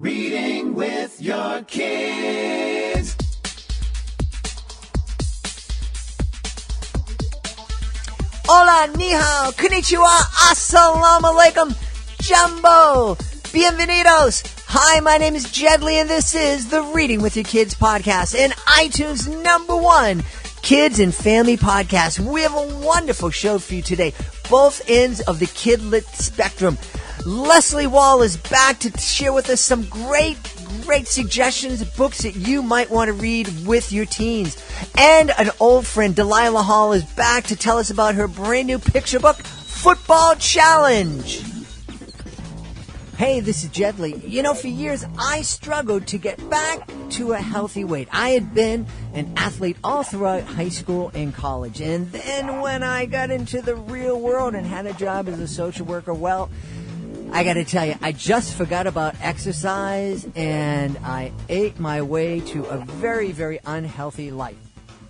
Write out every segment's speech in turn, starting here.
Reading with your kids. Hola, ni hao, konnichiwa, assalamu alaikum, jumbo, bienvenidos. Hi, my name is Jedley, and this is the Reading with Your Kids podcast, and iTunes #1 kids and family podcast. We have a wonderful show for you today, both ends of the kidlit spectrum. Leslea Wahl is back to share with us some great suggestions, books that you might want to read with your teens. And an old friend, Delilah Hall, is back to tell us about her brand new picture book, Football Challenge. Hey, this is Jedley. You know, for years, I struggled to get back to a healthy weight. I had been an athlete all throughout high school and college. And then when I got into the real world and had a job as a social worker, well, I got to tell you, I just forgot about exercise, and I ate my way to a very, very unhealthy life.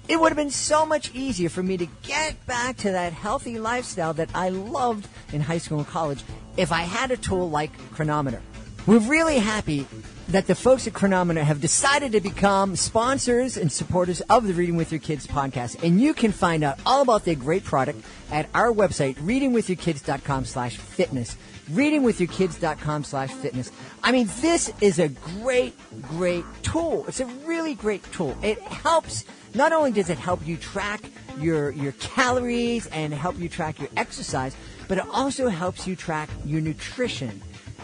It would have been so much easier for me to get back to that healthy lifestyle that I loved in high school and college if I had a tool like Chronometer. We're really happy that the folks at Chronometer have decided to become sponsors and supporters of the Reading with Your Kids podcast. And you can find out all about their great product at our website, readingwithyourkids.com/fitness. readingwithyourkids.com/fitness. I mean, this is a great tool. It's a really great tool. It helps, not only does it help you track your calories and help you track your exercise, but it also helps you track your nutrition.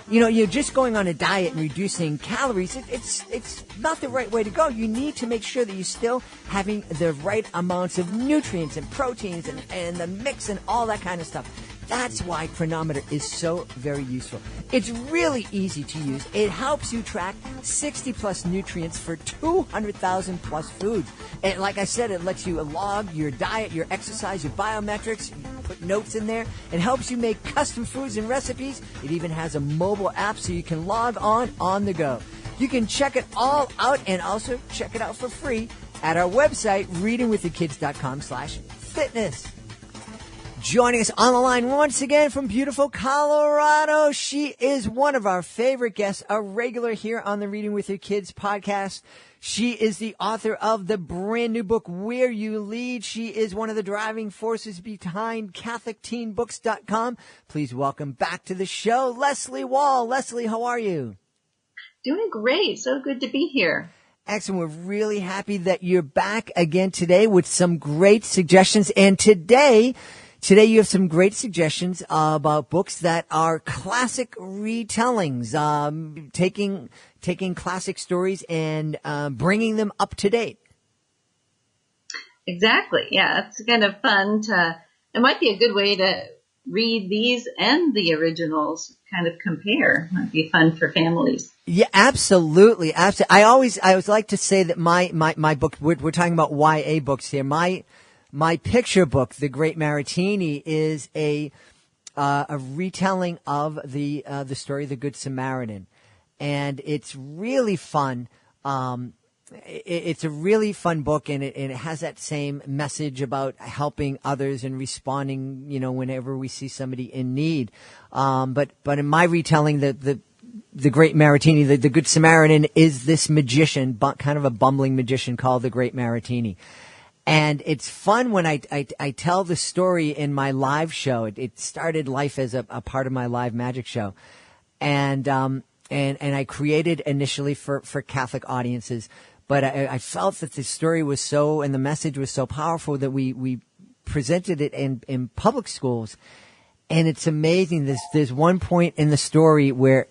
You know, you're just going on a diet and reducing calories. It's not the right way to go. You need to make sure that you're still having the right amounts of nutrients and proteins and the mix and all that kind of stuff. That's why Chronometer is so very useful. It's really easy to use. It helps you track 60-plus nutrients for 200,000-plus foods. And like I said, it lets you log your diet, your exercise, your biometrics. You put notes in there. It helps you make custom foods and recipes. It even has a mobile app so you can log on the go. You can check it all out and also check it out for free at our website, readingwithyourkids.com/fitness. Joining us on the line once again from beautiful Colorado, she is one of our favorite guests, a regular here on the Reading with Your Kids podcast. She is the author of the brand new book, Where You Lead. She is one of the driving forces behind CatholicTeenBooks.com. Please welcome back to the show, Leslea Wahl. Leslea, how are you? Doing great. So good to be here. Excellent. We're really happy that you're back again today with some great suggestions. And today you have some great suggestions about books that are classic retellings, taking classic stories and bringing them up to date. Exactly. Yeah, it's kind of fun it might be a good way to read these and the originals, kind of compare. Might be fun for families. Yeah, absolutely. I always like to say that my book, we're talking about YA books here. My picture book, The Great Maritini, is a retelling of the story of the Good Samaritan, and it's really fun. It's a really fun book, and it has that same message about helping others and responding, you know, whenever we see somebody in need. But in my retelling, the Great Maritini, the Good Samaritan, is this magician, kind of a bumbling magician called the Great Maritini. And it's fun when I tell the story in my live show. It started life as a part of my live magic show. And I created initially for Catholic audiences, but I felt that the story was and the message was so powerful that we presented it in public schools. And it's amazing. There's one point in the story where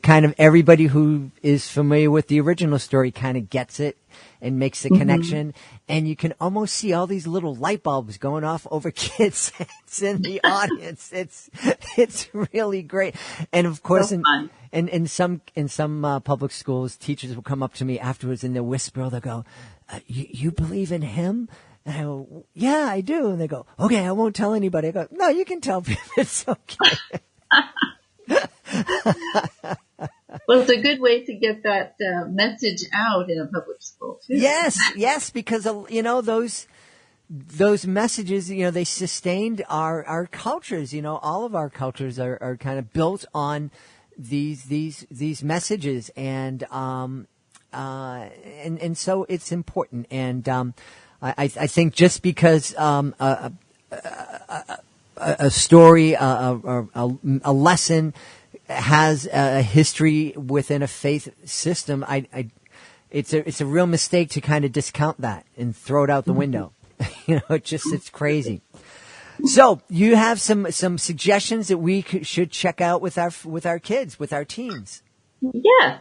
kind of everybody who is familiar with the original story kind of gets it and makes the connection. And you can almost see all these little light bulbs going off over kids' heads in the audience. It's really great. And of course, So in some public schools, teachers will come up to me afterwards and they'll whisper, they'll go, you believe in him? And I go, yeah, I do. And they go, okay, I won't tell anybody. I go, no, you can tell people. It's okay. Well, it's a good way to get that message out in a public school, too. Yes, because, you know, those messages, you know, they sustained our cultures. You know, all of our cultures are kind of built on these messages, and so it's important. And I think just because a story, a lesson has a history within a faith system, it's a real mistake to kind of discount that and throw it out the window. It's crazy. So you have some suggestions that we should check out with our kids, with our teens. Yes.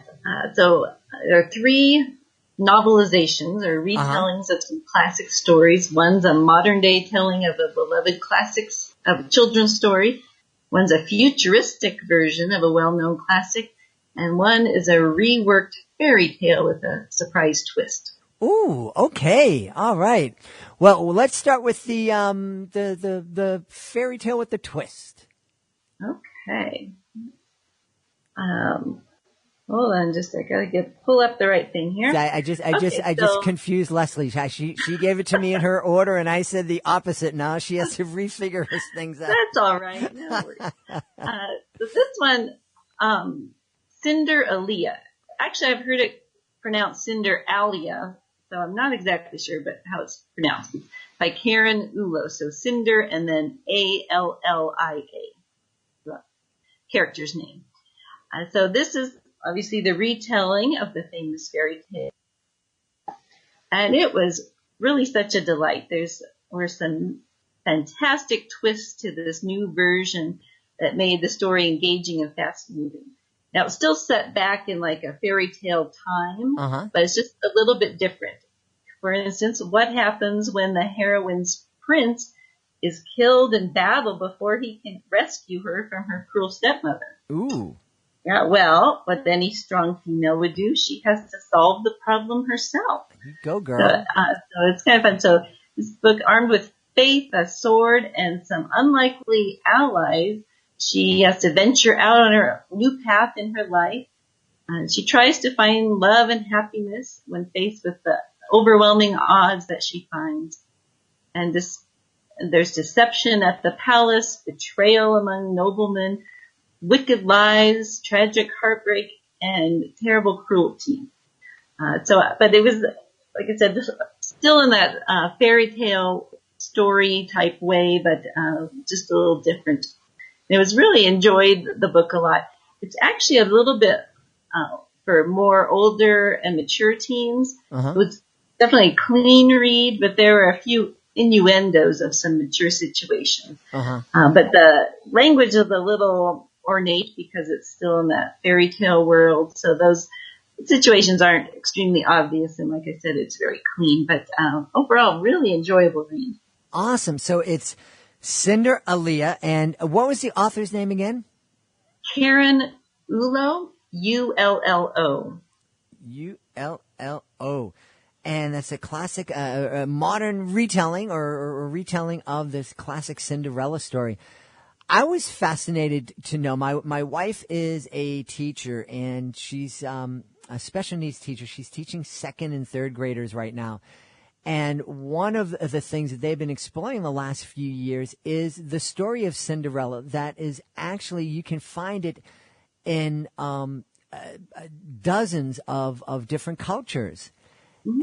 So there are 3 novelizations or retellings of some classic stories. One's a modern day telling of a beloved classics of a children's story. One's a futuristic version of a well-known classic, and one is a reworked fairy tale with a surprise twist. Ooh, okay, all right. Well, let's start with the fairy tale with the twist. Okay. Hold on, I gotta pull up the right thing here. I just confused Leslea. She gave it to me in her order, and I said the opposite. Now she has to refigure her things out. That's all right. No worries. This one, Cinderella. Actually, I've heard it pronounced Cinderella, so I'm not exactly sure, but how it's pronounced. It's by Karen Ulo. So Cinder and then Allia, the character's name. So this is obviously the retelling of the famous fairy tale. And it was really such a delight. Were some fantastic twists to this new version that made the story engaging and fast-moving. Now, it's still set back in like a fairy tale time, but it's just a little bit different. For instance, what happens when the heroine's prince is killed in battle before he can rescue her from her cruel stepmother? Ooh. Yeah, well, what any strong female would do, she has to solve the problem herself. Go, girl. So it's kind of fun. So this book, armed with faith, a sword, and some unlikely allies, she has to venture out on her new path in her life. She tries to find love and happiness when faced with the overwhelming odds that she finds. And there's deception at the palace, betrayal among noblemen, wicked lies, tragic heartbreak, and terrible cruelty. But it was, like I said, still in that fairy tale story type way, but just a little different. And I was really enjoyed the book a lot. It's actually a little bit for more older and mature teens. It was definitely a clean read, but there were a few innuendos of some mature situations. But the language is a little ornate because it's still in that fairy tale world. So those situations aren't extremely obvious. And like I said, it's very clean, but overall, really enjoyable read. Awesome. So it's Cinderella. And what was the author's name again? Karen Ulo, Ullo. Ullo. And that's a classic, a modern retelling or retelling of this classic Cinderella story. I was fascinated to know, my wife is a teacher, and she's a special needs teacher. She's teaching 2nd and 3rd graders right now. And one of the things that they've been exploring the last few years is the story of Cinderella. That is actually, you can find it in dozens of different cultures.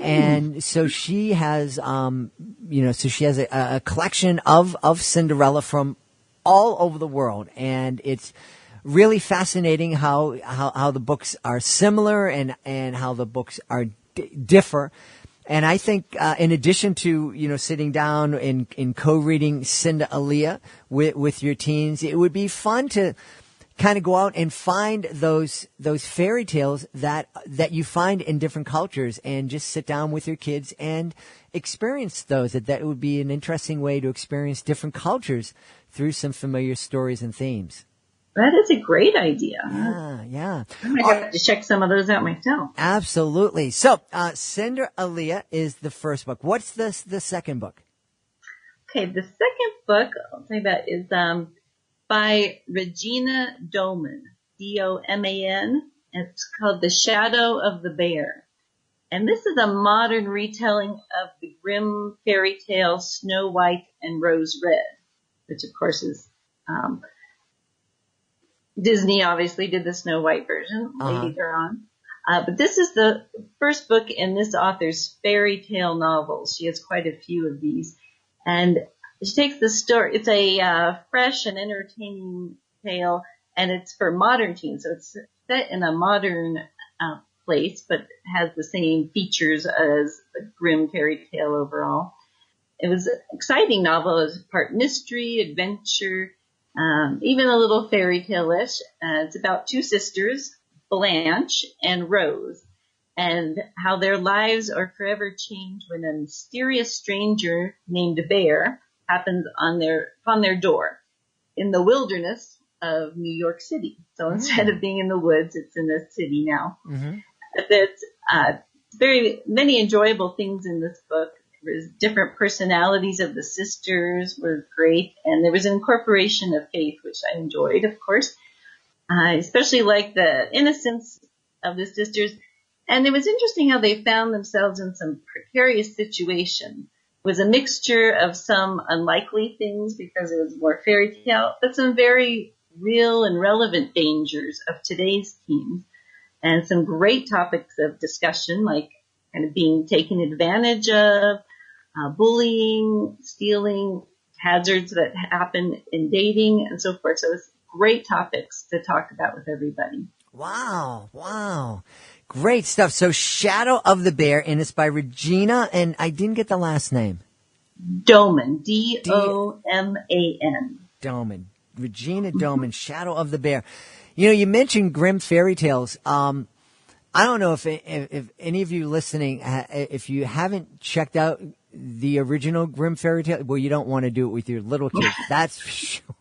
And so she has, she has a collection of Cinderella from all over the world, and it's really fascinating how the books are similar and how the books are differ. And I think, in addition to, sitting down and co-reading Cinderella with your teens, it would be fun to kind of go out and find those fairy tales that you find in different cultures and just sit down with your kids and experience those. That would be an interesting way to experience different cultures through some familiar stories and themes. That is a great idea. Yeah. I might have to check some of those out myself. Absolutely. So, Cinderella is the first book. What's the second book? Okay, the second book I'll tell you about is by Regina Doman, Doman. It's called The Shadow of the Bear. And this is a modern retelling of the grim fairy tale Snow White and Rose Red, which of course is Disney obviously did the Snow White version later on. But this is the first book in this author's fairy tale novels. She has quite a few of these. And she takes the story. It's a fresh and entertaining tale, and it's for modern teens. So it's set in a modern place, but has the same features as the Grimm fairy tale overall. It was an exciting novel. It was part mystery, adventure, even a little fairy tale-ish. It's about two sisters, Blanche and Rose, and how their lives are forever changed when a mysterious stranger named Bear happens upon their door in the wilderness of New York City. So instead of being in the woods, it's in the city now. Mm-hmm. There's very many enjoyable things in this book. There's different personalities of the sisters were great, and there was an incorporation of faith, which I enjoyed, of course. I especially like the innocence of the sisters. And it was interesting how they found themselves in some precarious situation. It was a mixture of some unlikely things because it was more fairy tale, but some very real and relevant dangers of today's teens. And some great topics of discussion, like kind of being taken advantage of, bullying, stealing, hazards that happen in dating, and so forth. So it's great topics to talk about with everybody. Wow. Great stuff. So Shadow of the Bear, and it's by Regina, and I didn't get the last name. Doman, D-O-M-A-N. Doman. Regina Doman, Shadow of the Bear. You know, you mentioned Grimm fairy tales. I don't know if any of you listening, if you haven't checked out the original Grimm fairy tale, well, you don't want to do it with your little kids. That's for sure.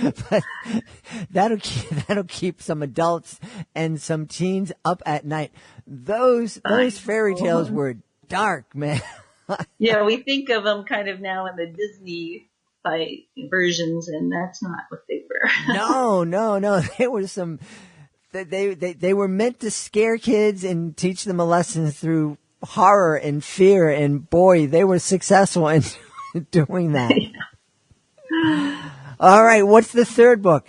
But that'll keep some adults and some teens up at night. Those fairy tales were dark, man. Yeah, we think of them kind of now in the Disney versions, and that's not what they were. No. They were some. They were meant to scare kids and teach them a lesson through horror and fear, and boy, they were successful in doing that. Yeah. All right, what's the third book?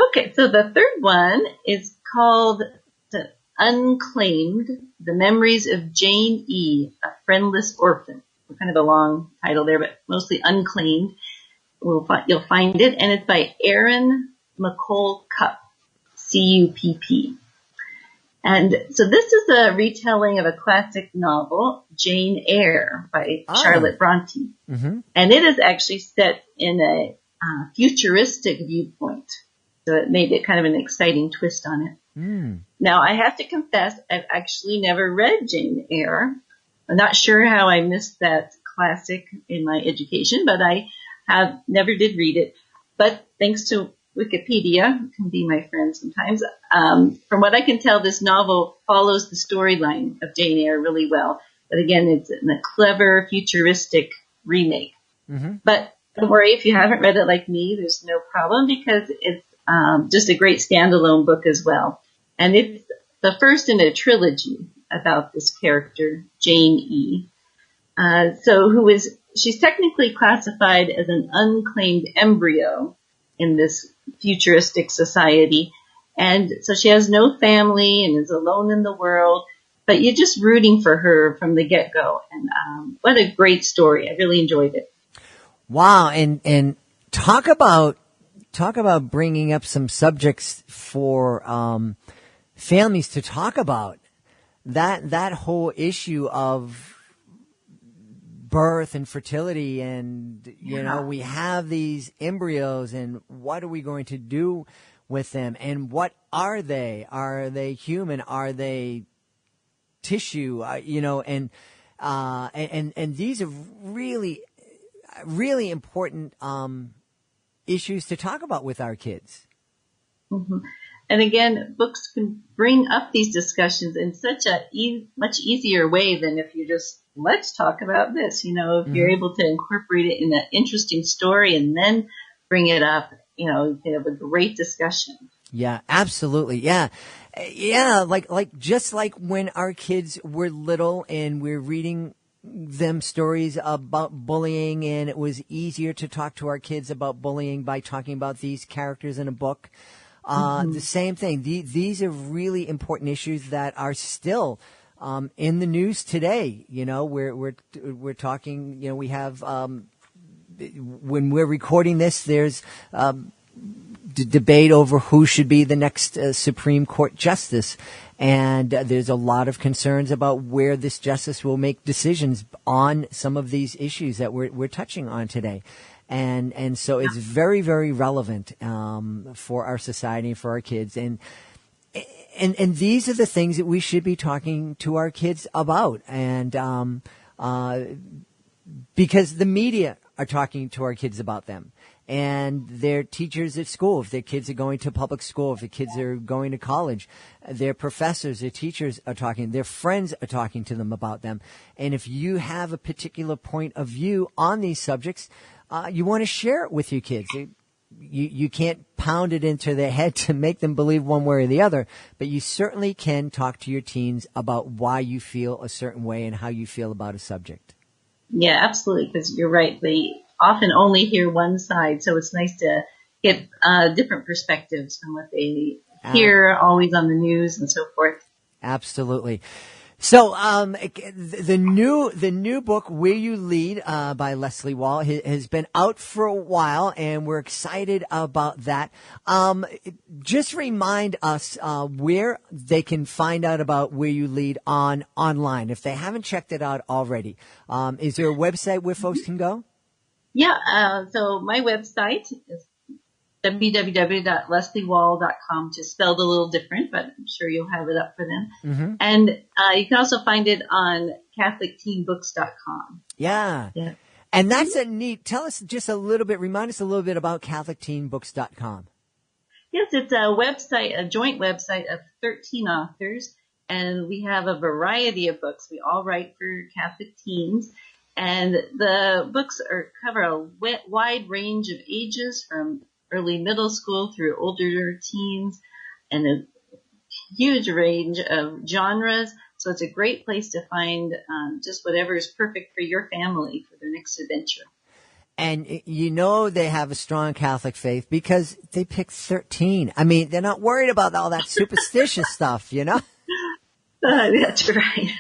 Okay, so the third one is called The Unclaimed, The Memories of Jane E., a Friendless Orphan. Kind of a long title there, but mostly unclaimed. You'll find it, and it's by Erin McColl Cupp, C-U-P-P. And so this is a retelling of a classic novel, Jane Eyre, by Charlotte Bronte. Mm-hmm. And it is actually set in a futuristic viewpoint. So it made it kind of an exciting twist on it. Mm. Now, I have to confess, I've actually never read Jane Eyre. I'm not sure how I missed that classic in my education, but I never did read it. But thanks to Wikipedia, who can be my friend sometimes, from what I can tell, this novel follows the storyline of Jane Eyre really well. But again, it's in a clever, futuristic remake. Mm-hmm. But don't worry, if you haven't read it like me, there's no problem because it's just a great standalone book as well. And it's the first in a trilogy about this character, Jane E. She's technically classified as an unclaimed embryo in this futuristic society. And so she has no family and is alone in the world, but you're just rooting for her from the get-go. And what a great story. I really enjoyed it. Wow. And talk about bringing up some subjects for families to talk about. That whole issue of birth and fertility, and you know, we have these embryos, and what are we going to do with them, and what are they? Are they human? Are they tissue? And these are really, really important issues to talk about with our kids. Mm-hmm. And again, books can bring up these discussions in such a much easier way than if you just, let's talk about this. You know, if you're able to incorporate it in an interesting story and then bring it up, you know, you can have a great discussion. Yeah, absolutely. Yeah. Yeah. Just like when our kids were little and we're reading them stories about bullying, and it was easier to talk to our kids about bullying by talking about these characters in a book. The same thing. These are really important issues that are still in the news today. You know, we're talking. You know, we have when we're recording this, there's debate over who should be the next Supreme Court justice. And there's a lot of concerns about where this justice will make decisions on some of these issues that we're touching on today. And so it's very, very relevant for our society and for our kids. And these are the things that we should be talking to our kids about. And because the media are talking to our kids about them. And their teachers at school, if their kids are going to public school, if the kids are going to college, their professors, their teachers are talking, their friends are talking to them about them. And if you have a particular point of view on these subjects, you want to share it with your kids. You can't pound it into their head to make them believe one way or the other, but you certainly can talk to your teens about why you feel a certain way and how you feel about a subject. Yeah, absolutely, because you're right. They often only hear one side, so it's nice to get different perspectives from what they hear always on the news and so forth. Absolutely. So the new book, Where You Lead, by Leslea Wahl, has been out for a while, and we're excited about that. Just remind us where they can find out about Where You Lead online if they haven't checked it out already. Is there a website where folks can go? Yeah, so my website is www.lesleawall.com, just spelled a little different, but I'm sure you'll have it up for them. Mm-hmm. And you can also find it on catholicteenbooks.com. Yeah. And that's a neat, tell us just a little bit, remind us a little bit about catholicteenbooks.com. Yes, it's a website, a joint website of 13 authors, and we have a variety of books. We all write for Catholic teens. And the books cover a wide range of ages, from early middle school through older teens, and a huge range of genres. So it's a great place to find just whatever is perfect for your family for their next adventure. And you know they have a strong Catholic faith because they picked 13. I mean, they're not worried about all that superstitious stuff, you know? That's right.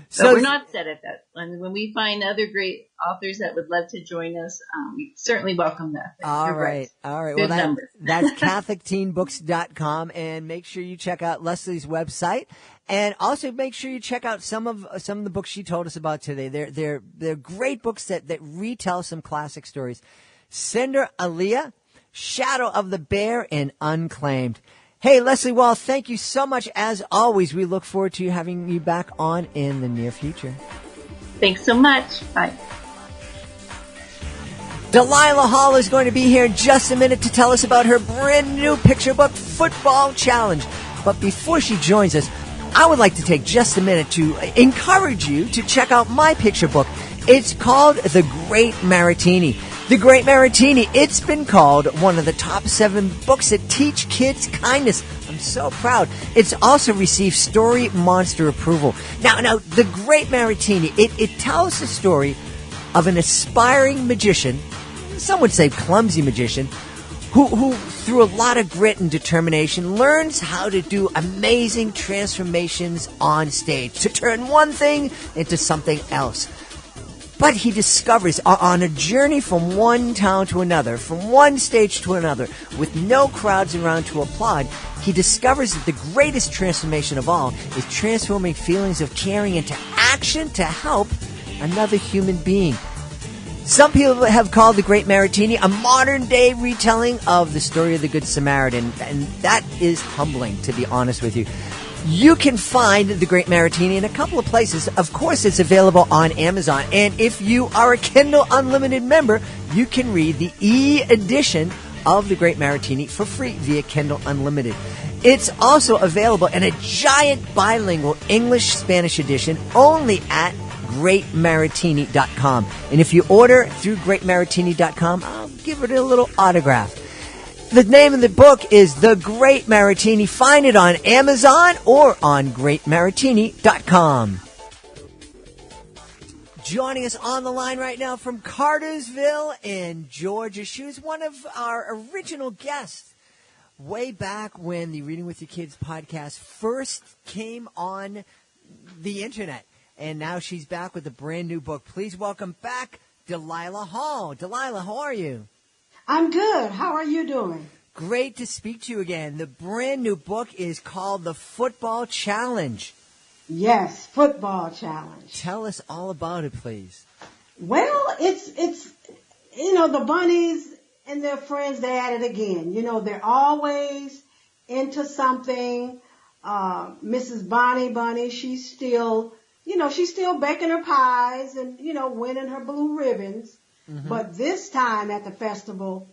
So we're not set at that. And when we find other great authors that would love to join us, we certainly welcome that. All right. Good Well, that's catholicteenbooks.com, and make sure you check out Leslie's website, and also make sure you check out some of the books she told us about today. They're great books that retell some classic stories. Cinderella, Shadow of the Bear, and Unclaimed. Hey, Leslea Wahl, thank you so much. As always, we look forward to having you back on in the near future. Thanks so much. Bye. Delilah Hall is going to be here in just a minute to tell us about her brand new picture book, Football Challenge. But before she joins us, I would like to take just a minute to encourage you to check out my picture book. It's called The Great Maritini. The Great Maritini, it's been called one of the top 7 books that teach kids kindness. I'm so proud. It's also received Story Monster approval. Now, The Great Maritini, it tells the story of an aspiring magician, some would say clumsy magician, who through a lot of grit and determination learns how to do amazing transformations on stage, to turn one thing into something else. But he discovers on a journey from one town to another, from one stage to another, with no crowds around to applaud, he discovers that the greatest transformation of all is transforming feelings of caring into action to help another human being. Some people have called The Great Maritini a modern-day retelling of the story of the Good Samaritan, and that is humbling, to be honest with you. You can find The Great Maritini in a couple of places. Of course, it's available on Amazon. And if you are a Kindle Unlimited member, you can read the e-edition of The Great Maritini for free via Kindle Unlimited. It's also available in a giant bilingual English-Spanish edition only at greatmaritini.com. And if you order through greatmaritini.com, I'll give it a little autograph. The name of the book is The Great Maritini. Find it on Amazon or on greatmaritini.com. Joining us on the line right now from Cartersville in Georgia, she was one of our original guests way back when the Reading with Your Kids podcast first came on the internet. And now she's back with a brand new book. Please welcome back Delilah Hall. Delilah, how are you? I'm good. How are you doing? Great to speak to you again. The brand new book is called The Football Challenge. Yes, Football Challenge. Tell us all about it, please. Well, it's the bunnies and their friends, they're at it again. They're always into something. Mrs. Bonnie Bunny, she's still baking her pies and, winning her blue ribbons. Mm-hmm. But this time at the festival,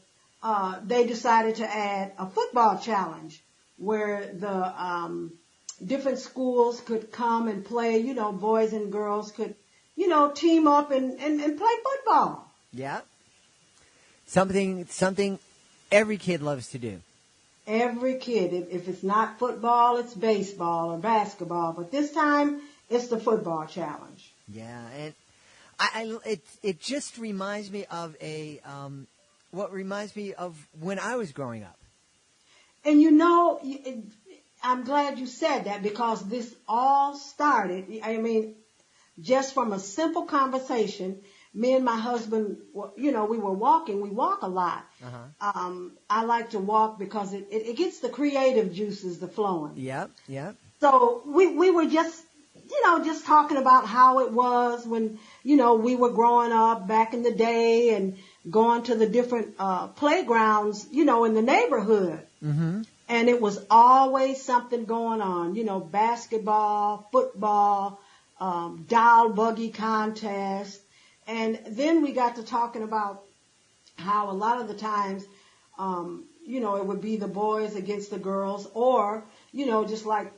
they decided to add a football challenge where the different schools could come and play, boys and girls could, team up and play football. Yeah. Something every kid loves to do. Every kid. If it's not football, it's baseball or basketball. But this time, it's the football challenge. Yeah, and it just reminds me of what reminds me of when I was growing up. And I'm glad you said that because this all started, just from a simple conversation. Me and my husband, we were walking. We walk a lot. Uh-huh. I like to walk because it gets the creative juices to flowing. Yep, yep. So we were just talking about how it was when, we were growing up back in the day and going to the different playgrounds, in the neighborhood. Mm-hmm. And it was always something going on, basketball, football, doll buggy contest. And then we got to talking about how a lot of the times, it would be the boys against the girls or, just like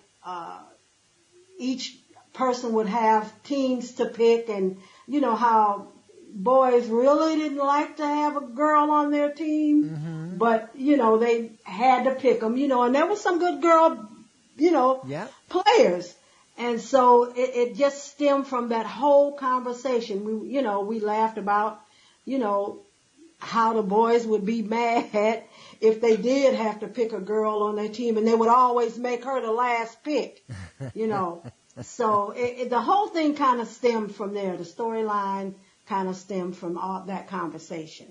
each person would have teams to pick and, how boys really didn't like to have a girl on their team, mm-hmm. but, they had to pick them, and there was some good girl, players. And so it just stemmed from that whole conversation. We laughed about, how the boys would be mad if they did have to pick a girl on their team, and they would always make her the last pick, So the whole thing kind of stemmed from there. The storyline kind of stemmed from all that conversation.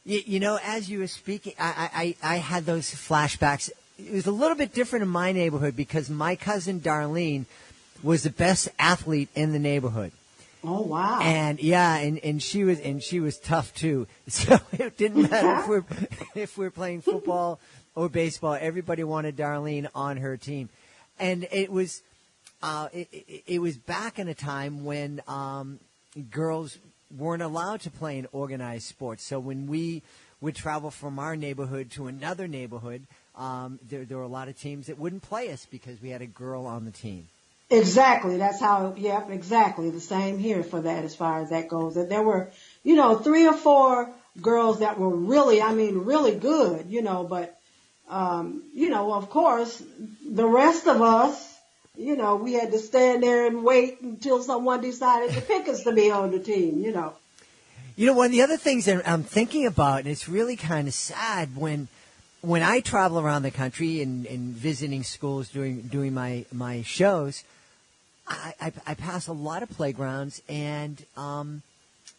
As you were speaking, I had those flashbacks. It was a little bit different in my neighborhood because my cousin Darlene was the best athlete in the neighborhood. Oh wow! And and she was tough too. So it didn't matter if we're playing football or baseball. Everybody wanted Darlene on her team, and it was back in a time when girls weren't allowed to play in organized sports. So when we would travel from our neighborhood to another neighborhood, there were a lot of teams that wouldn't play us because we had a girl on the team. Exactly. That's how, exactly. The same here for that as far as that goes. There were, 3 or 4 girls that were really good, but, of course, the rest of us, we had to stand there and wait until someone decided to pick us to be on the team, one of the other things that I'm thinking about, and it's really kind of sad when I travel around the country and visiting schools doing my shows, I pass a lot of playgrounds and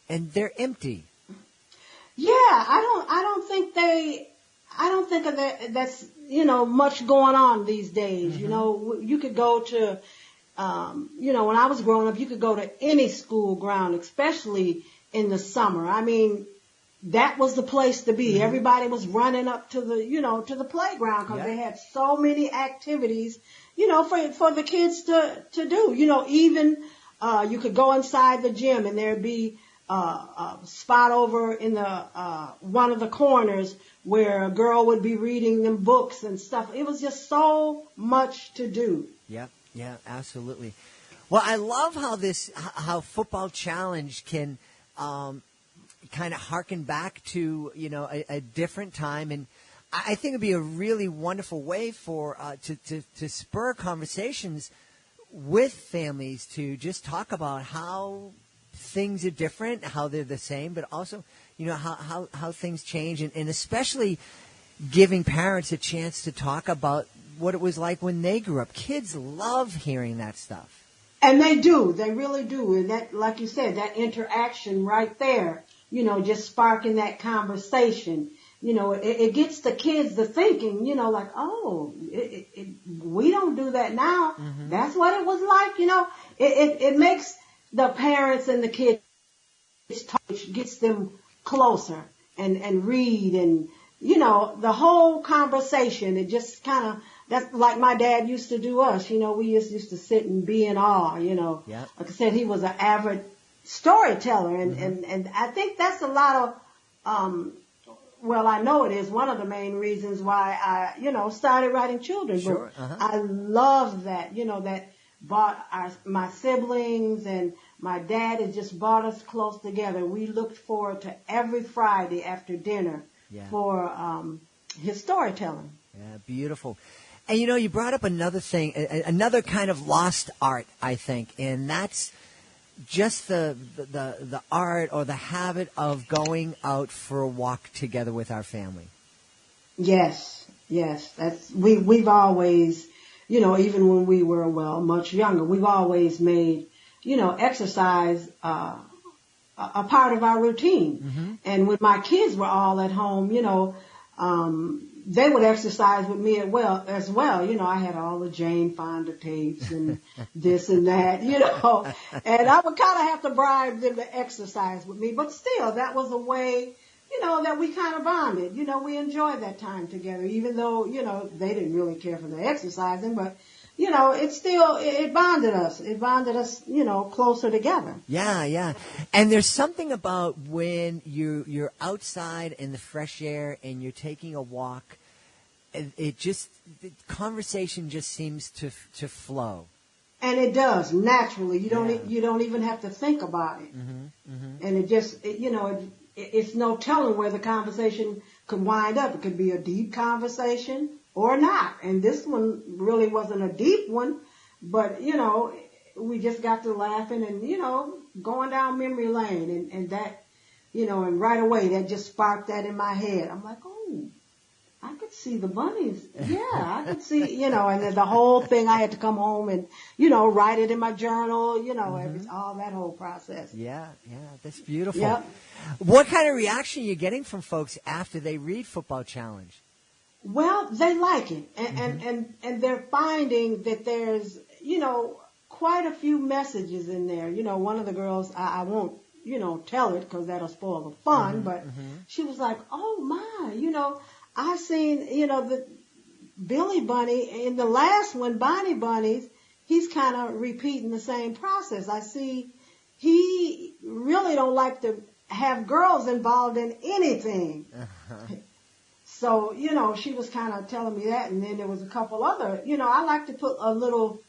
they're empty. Yeah, I don't think of that's much going on these days. Mm-hmm. You could go to when I was growing up, you could go to any school ground, especially in the summer. That was the place to be. Mm-hmm. Everybody was running up to the playground because they had so many activities, for the kids to do. Even you could go inside the gym and there'd be a spot over in the one of the corners where a girl would be reading them books and stuff. It was just so much to do. Yeah, absolutely. Well, I love how Football Challenge can kind of harken back to a different time, and I think it'd be a really wonderful way for to spur conversations with families to just talk about how things are different, how they're the same, but also how things change, and especially giving parents a chance to talk about what it was like when they grew up. Kids love hearing that stuff. And they do. They really do. And that, like you said, that interaction right there, just sparking that conversation, it gets the kids to thinking, like, oh, we don't do that now. Mm-hmm. That's what it was like, It makes the parents and the kids talk, which gets them closer and read and, the whole conversation. It just kind of, that's like my dad used to do us. We used to sit and be in awe, Yep. Like I said, he was an avid storyteller. And I think that's a lot of, well, I know it is one of the main reasons why I, started writing children's books. Uh-huh. I love that, that brought my siblings and my dad has just brought us close together. We looked forward to every Friday after dinner for his storytelling. Yeah, beautiful. And you brought up another thing, another kind of lost art, I think, and that's just the art or the habit of going out for a walk together with our family. Yes. That's we've always, even when we were much younger, we've always made, exercise a part of our routine. Mm-hmm. And when my kids were all at home, they would exercise with me as well. I had all the Jane Fonda tapes and this and that, and I would kind of have to bribe them to exercise with me. But still, that was a way, that we kind of bonded. We enjoyed that time together, even though, they didn't really care for the exercising, but it bonded us. It bonded us, closer together. Yeah. And there's something about when you're outside in the fresh air and you're taking a walk, the conversation just seems to flow. And it does naturally. You don't even have to think about it. Mm-hmm, mm-hmm. And it just, it's no telling where the conversation could wind up. It could be a deep conversation or not. And this one really wasn't a deep one, but, we just got to laughing and, going down memory lane and that, and right away that just sparked that in my head. I'm like, oh, I could see the bunnies. Yeah, I could see, and then the whole thing, I had to come home and, write it in my journal, mm-hmm. All that whole process. Yeah, that's beautiful. Yep. What kind of reaction are you getting from folks after they read Football Challenge? Well, they like it, and they're finding that there's, quite a few messages in there. One of the girls, I won't, tell it because that'll spoil the fun, mm-hmm, but she was like, oh my, I've seen, the Billy Bunny in the last one, Bonnie Bunnies, he's kind of repeating the same process. I see he really don't like to have girls involved in anything. Uh-huh. So, she was kind of telling me that. And then there was a couple other, I like to put a little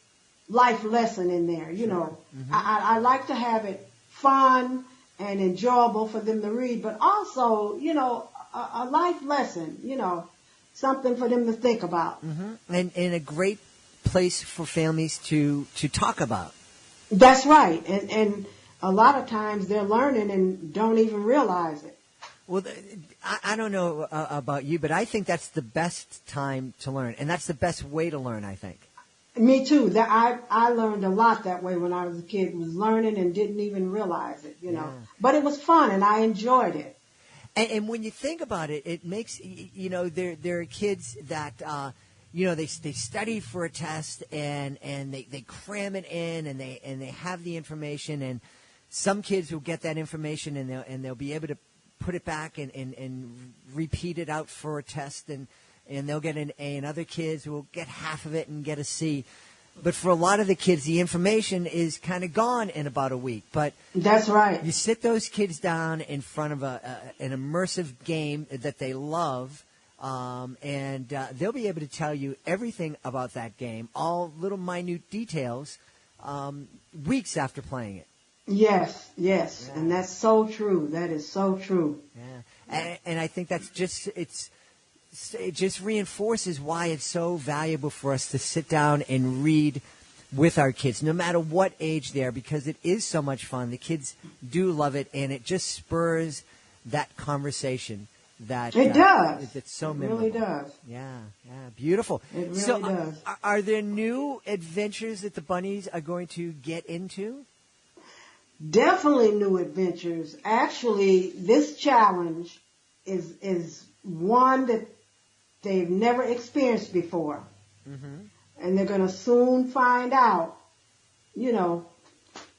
life lesson in there, Sure. Mm-hmm. I like to have it fun and enjoyable for them to read, but also, a life lesson, something for them to think about. Mm-hmm. And a great place for families to talk about. That's right. And a lot of times they're learning and don't even realize it. Well, I don't know about you, but I think that's the best time to learn, and that's the best way to learn, I think. Me too. I learned a lot that way when I was a kid, was learning and didn't even realize it, Yeah. But it was fun, and I enjoyed it. And when you think about it, it makes, there are kids that, they study for a test and they cram it in and they have the information, and some kids will get that information and they'll be able to put it back and repeat it out for a test and they'll get an A, and other kids will get half of it and get a C. But for a lot of the kids, the information is kind of gone in about a week. But that's right. You sit those kids down in front of an immersive game that they love, and they'll be able to tell you everything about that game, all little minute details, weeks after playing it. Yes, yeah. And that's so true. That is so true. Yeah, and I think that's it just reinforces why it's so valuable for us to sit down and read with our kids, no matter what age they are, because it is so much fun. The kids do love it, and it just spurs that conversation. that it does. It's so it memorable. really does. Yeah, beautiful. It really so, does. Are there new adventures that the bunnies are going to get into? Definitely new adventures. Actually, this challenge is one that they've never experienced before. Mm-hmm. And they're going to soon find out,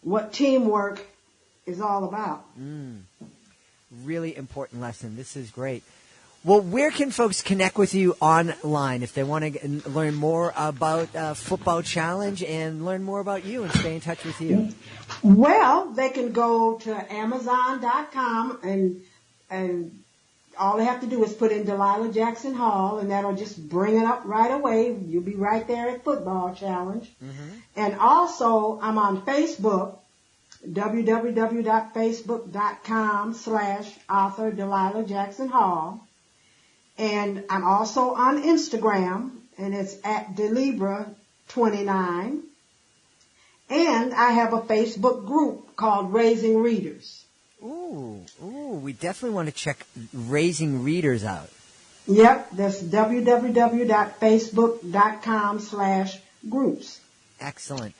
what teamwork is all about. Really important lesson. This is great. Well, where can folks connect with you online if they want to learn more about Football Challenge and learn more about you and stay in touch with you? Well, they can go to Amazon.com and all they have to do is put in Delilah Jackson Hall, and that'll just bring it up right away. You'll be right there at Football Challenge. Mm-hmm. And also, I'm on Facebook, www.facebook.com/author Delilah Jackson Hall. And I'm also on Instagram, and it's at Delibra29. And I have a Facebook group called Raising Readers. Ooh, we definitely want to check Raising Readers out. Yep, that's www.facebook.com/groups. Excellent.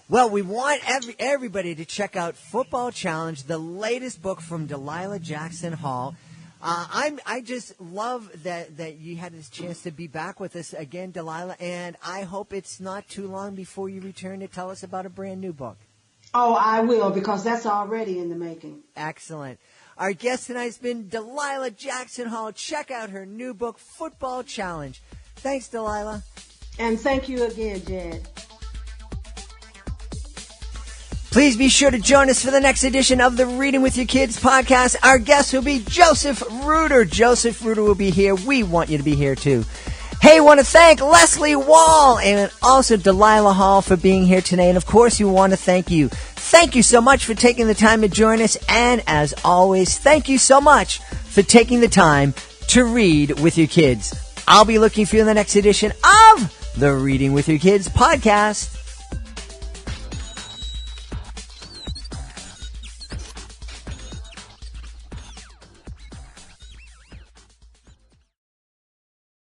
Well, we want everybody to check out Football Challenge, the latest book from Delilah Jackson Hall. I just love that you had this chance to be back with us again, Delilah, and I hope it's not too long before you return to tell us about a brand new book. Oh, I will, because that's already in the making. Excellent. Our guest tonight has been Delilah Jackson Hall. Check out her new book, Football Challenge. Thanks, Delilah. And thank you again, Jed. Please be sure to join us for the next edition of the Reading with Your Kids podcast. Our guest will be Joseph Reuter. Joseph Reuter will be here. We want you to be here, too. Hey, want to thank Leslea Wahl and also Delilah Hall for being here today. And, of course, we want to thank you. Thank you so much for taking the time to join us. And, as always, thank you so much for taking the time to read with your kids. I'll be looking for you in the next edition of the Reading with Your Kids podcast.